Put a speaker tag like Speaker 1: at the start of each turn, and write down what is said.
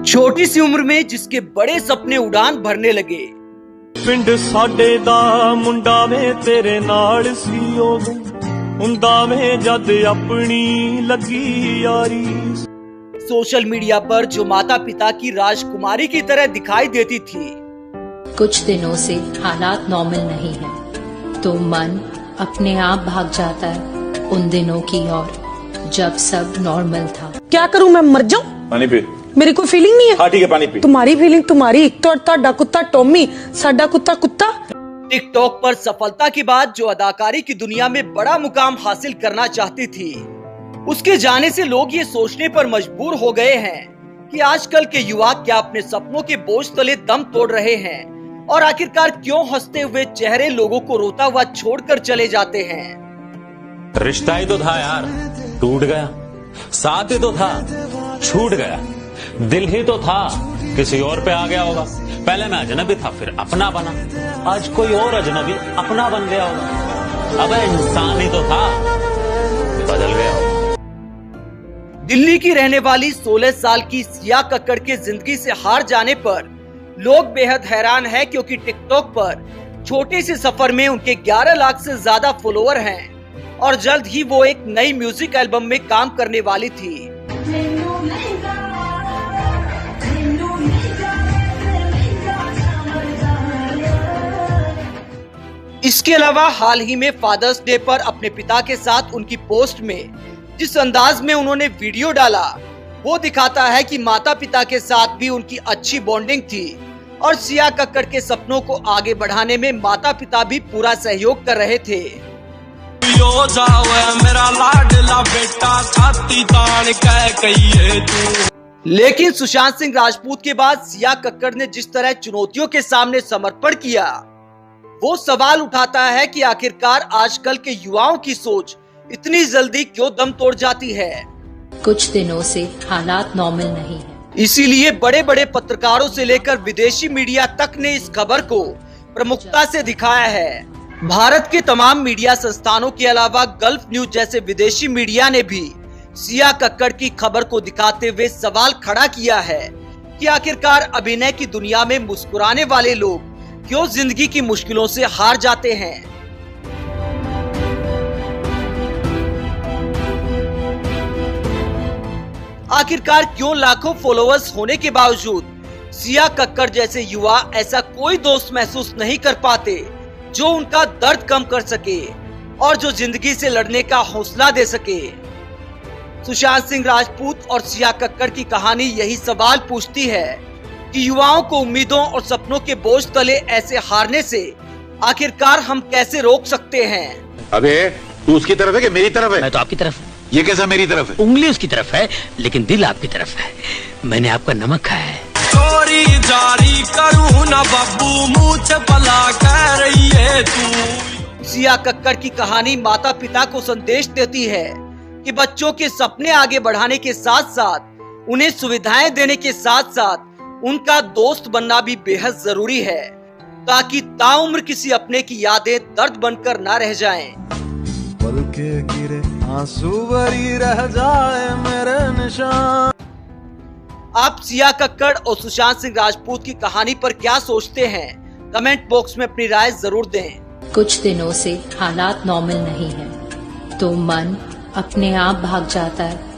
Speaker 1: छोटी सी उम्र में जिसके बड़े सपने उड़ान भरने लगे।
Speaker 2: पिंड साडे दा मुंडा वे तेरे नाल सी ओदे हुंदा वे जद अपनी लगी यारी।
Speaker 1: सोशल मीडिया पर जो माता पिता की राजकुमारी की तरह दिखाई देती थी,
Speaker 3: कुछ दिनों से हालात नॉर्मल नहीं है तो मन अपने आप भाग जाता है उन दिनों की ओर जब सब नॉर्मल था।
Speaker 4: क्या करूं मैं, मर जाऊं?
Speaker 5: पानी पी।
Speaker 4: मेरी कोई फीलिंग नहीं है।
Speaker 5: हाँ ठीक है, पानी पी।
Speaker 4: तुम्हारी फीलिंग तुम्हारी, एक तो ताड़ा कुत्ता टॉमी, साडा कुत्ता कुत्ता।
Speaker 1: टिकटॉक पर सफलता के बाद जो अदाकारी की दुनिया में बड़ा मुकाम हासिल करना चाहती थी, उसके जाने से लोग ये सोचने पर मजबूर हो गए हैं कि आजकल के युवा क्या अपने सपनों के बोझ तले दम तोड़ रहे हैं और आखिरकार क्यों हंसते हुए चेहरे लोगों को रोता हुआ छोड़कर चले जाते हैं।
Speaker 6: रिश्ता ही तो था यार, टूट गया। साथ ही तो था, छूट गया। दिल ही तो था, किसी और पे आ गया होगा। पहले मैं अजनबी था, फिर अपना बना। आज कोई और अजनबी अपना बन गया होगा। अब इंसान ही तो था, बदल गया होगा।
Speaker 1: दिल्ली की रहने वाली 16 साल की सिया कक्कड़ के जिंदगी से हार जाने पर लोग बेहद हैरान हैं, क्योंकि टिकटॉक पर छोटे से सफर में उनके 11 लाख से ज्यादा फॉलोअर हैं और जल्द ही वो एक नई म्यूजिक एल्बम में काम करने वाली थी। इसके अलावा हाल ही में फादर्स डे पर अपने पिता के साथ उनकी पोस्ट में जिस अंदाज में उन्होंने वीडियो डाला, वो दिखाता है कि माता पिता के साथ भी उनकी अच्छी बॉन्डिंग थी और सिया कक्कड़ के सपनों को आगे बढ़ाने में माता पिता भी पूरा सहयोग कर रहे थे।
Speaker 2: मेरा लाडला बेटा खाती तान कह कहिए तू।
Speaker 1: लेकिन सुशांत सिंह राजपूत के बाद सिया कक्कड़ ने जिस तरह चुनौतियों के सामने समर्पण किया, वो सवाल उठाता है कि आखिरकार आजकल के युवाओं की सोच इतनी जल्दी क्यों दम तोड़ जाती है।
Speaker 3: कुछ दिनों से हालात नॉर्मल नहीं है,
Speaker 1: इसीलिए बड़े बड़े पत्रकारों से लेकर विदेशी मीडिया तक ने इस खबर को प्रमुखता से दिखाया है। भारत के तमाम मीडिया संस्थानों के अलावा गल्फ न्यूज जैसे विदेशी मीडिया ने भी सिया कक्कड़ की खबर को दिखाते हुए सवाल खड़ा किया है कि आखिरकार अभिनय की दुनिया में मुस्कुराने वाले लोग क्यों जिंदगी की मुश्किलों से हार जाते हैं। आखिरकार क्यों लाखों फॉलोअर्स होने के बावजूद सिया कक्कड़ जैसे युवा ऐसा कोई दोस्त महसूस नहीं कर पाते जो उनका दर्द कम कर सके और जो जिंदगी से लड़ने का हौसला दे सके। सुशांत सिंह राजपूत और सिया कक्कड़ की कहानी यही सवाल पूछती है कि युवाओं को उम्मीदों और सपनों के बोझ तले ऐसे हारने से आखिरकार हम कैसे रोक सकते हैं।
Speaker 5: अबे तू उसकी तरफ है कि मेरी तरफ है?
Speaker 7: मैं तो आपकी तरफ हूँ।
Speaker 5: ये कैसा मेरी तरफ है?
Speaker 7: उंगली उसकी तरफ है लेकिन दिल आपकी तरफ है। मैंने आपका नमक खाया है।
Speaker 2: चोरी जारी करूँ ना बब्बू, मुझ भला कह रही है तू।
Speaker 1: सिया कक्कड़ की कहानी माता पिता को संदेश देती है कि बच्चों के सपने आगे बढ़ाने के साथ साथ उन्हें सुविधाएं देने के साथ साथ उनका दोस्त बनना भी बेहद जरूरी है, ताकि ताउम्र किसी अपने की यादें दर्द बनकर ना रह जाएं।
Speaker 2: पल के गिरे आंसू भरी रह जाए मेरे निशान।
Speaker 1: आप सिया कक्कड़ और सुशांत सिंह राजपूत की कहानी पर क्या सोचते हैं? कमेंट बॉक्स में अपनी राय जरूर दें।
Speaker 3: कुछ दिनों से हालात नॉर्मल नहीं है तो मन अपने आप भाग जाता है